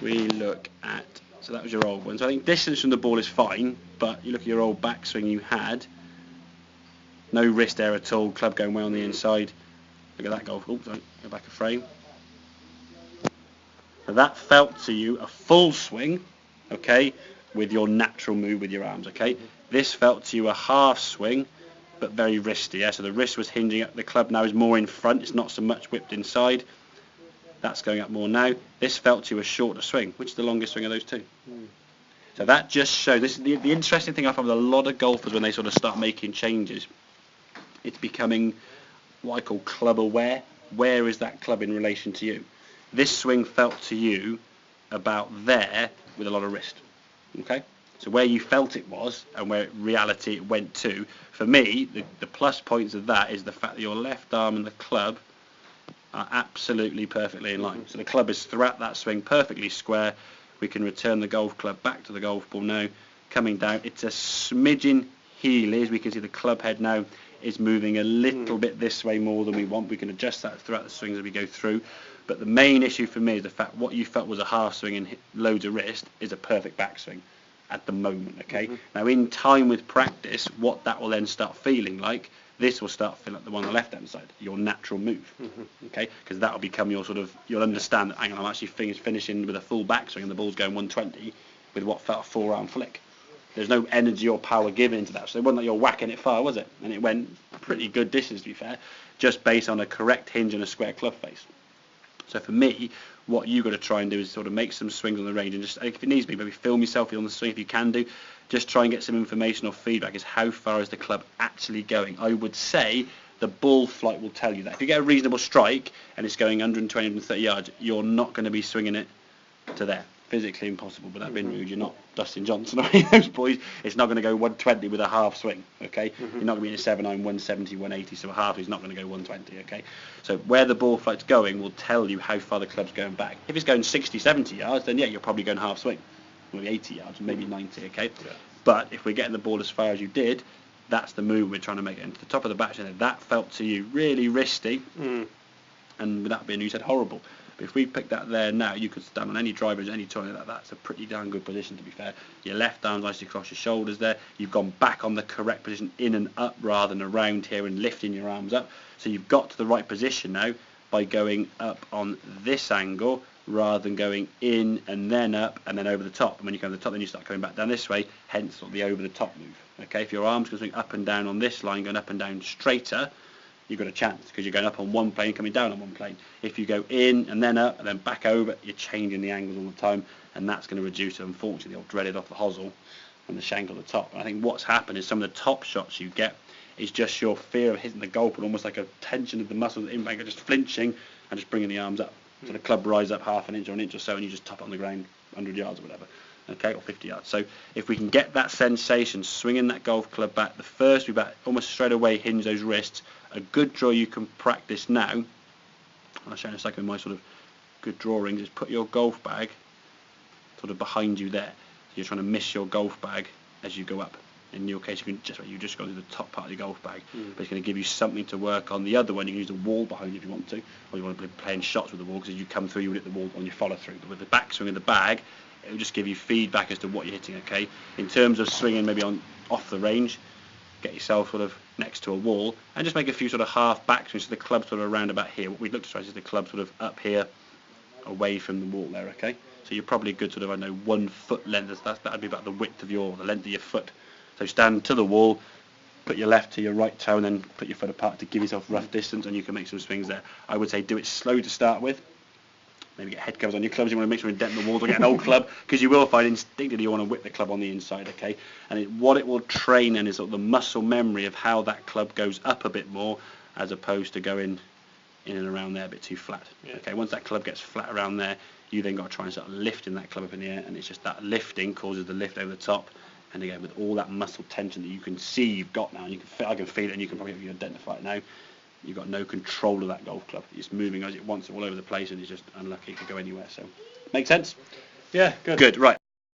we look at, so that was your old one. So I think distance from the ball is fine, but you look at your old backswing you had, no wrist there at all, club going way on the inside. Look at that golf. Oh, sorry, go back a frame. So that felt to you a full swing, okay, with your natural move with your arms, okay. This felt to you a half swing, but very wristy. Yeah? So the wrist was hinging up. The club now is more in front. It's not so much whipped inside. That's going up more now. This felt to you a shorter swing. Which is the longest swing of those two? So that just shows. This is the interesting thing I find with a lot of golfers when they sort of start making changes. It's becoming what I call club aware. Where is that club in relation to you? This swing felt to you about there with a lot of wrist. Okay? So where you felt it was and where reality it went to, for me, the plus points of that is the fact that your left arm and the club are absolutely perfectly in line. So the club is throughout that swing perfectly square. We can return the golf club back to the golf ball now, coming down. It's a smidgen heely, as we can see the club head now is moving a little bit this way more than we want. We can adjust that throughout the swings as we go through. But the main issue for me is the fact what you felt was a half swing and loads of wrist is a perfect backswing at the moment, okay? Now in time with practice, what that will then start feeling like, this will start feeling like the one on the left hand side, your natural move, okay? Because that will become your sort of, you'll understand that, hang on, I'm actually finishing with a full backswing and the ball's going 120 with what felt a four-arm flick. There's no energy or power given into that, so it wasn't like you're whacking it far, was it? And it went pretty good distance, to be fair, just based on a correct hinge and a square club face. So for me, what you've got to try and do is sort of make some swings on the range and just, if it needs to be, maybe film yourself on the swing if you can do. Just try and get some information or feedback is how far is the club actually going. I would say the ball flight will tell you that. If you get a reasonable strike and it's going 120, 130 yards, you're not going to be swinging it to there. Physically impossible, but that being rude, you're not Dustin Johnson or any of those boys. It's not going to go 120 with a half swing, okay? You're not going to be in a 7-9, 170, 180, so a half is not going to go 120, okay? So where the ball flight's going will tell you how far the club's going back. If it's going 60, 70 yards, then yeah, you're probably going half swing. Maybe 80 yards, maybe 90, okay? Yeah. But if we're getting the ball as far as you did, that's the move we're trying to make it into the top of the back. That felt to you really wristy, and with that being, you said horrible. But if we pick that there now, you could stand on any drivers, any tournament like that. That's a pretty damn good position, to be fair. Your left arm's nicely across your shoulders there. You've gone back on the correct position, in and up rather than around here and lifting your arms up. So you've got to the right position now by going up on this angle rather than going in and then up and then over the top. And when you go to the top, then you start coming back down this way, hence sort of the over the top move. Okay, if your arm's going to swing up and down on this line, going up and down straighter, you've got a chance because you're going up on one plane, coming down on one plane. If you go in and then up and then back over, you're changing the angles all the time, and that's going to reduce, unfortunately, the old dreaded off the hosel and the shank on the top. And I think what's happened is some of the top shots you get is just your fear of hitting the goal, but almost like a tension of the muscles in bank, just flinching and just bringing the arms up. So the club rises up half an inch or an inch or so, and you just top it on the ground 100 yards or whatever. Okay, or 50 yards. So if we can get that sensation, swinging that golf club back, the first we back almost straight away hinge those wrists. A good draw you can practice now, and I'll show you in a second my sort of good drawings, is put your golf bag sort of behind you there. So you're trying to miss your golf bag as you go up. In your case, you just go to the top part of your golf bag, but it's going to give you something to work on. The other one, you can use the wall behind you if you want to, or you want to be playing shots with the wall, because as you come through, you will hit the wall on your follow through. But with the backswing of the bag, it will just give you feedback as to what you're hitting. Okay, in terms of swinging, maybe on off the range, get yourself sort of next to a wall and just make a few sort of half backswings. So the club sort of around about here. What we'd look to try is the club sort of up here, away from the wall there. Okay, so you're probably a good sort of 1 foot length. That'd be about the width of the length of your foot. So stand to the wall, put your left to your right toe, and then put your foot apart to give yourself rough distance, and you can make some swings there. I would say do it slow to start with. Maybe get head covers on your clubs. You want to make sure you dent the walls, or get an old club, because you will find instinctively you want to whip the club on the inside, okay? And what it will train in is sort of the muscle memory of how that club goes up a bit more, as opposed to going in and around there a bit too flat. Yeah. Okay, once that club gets flat around there, you then got to try and start lifting that club up in the air, and it's just that lifting causes the lift over the top. And again, with all that muscle tension that you can see you've got now, and I can feel it, and you can probably identify it now, you've got no control of that golf club. It's moving as it wants all over the place, and it's just unlucky to go anywhere. So, make sense? Yeah, good. Good, right.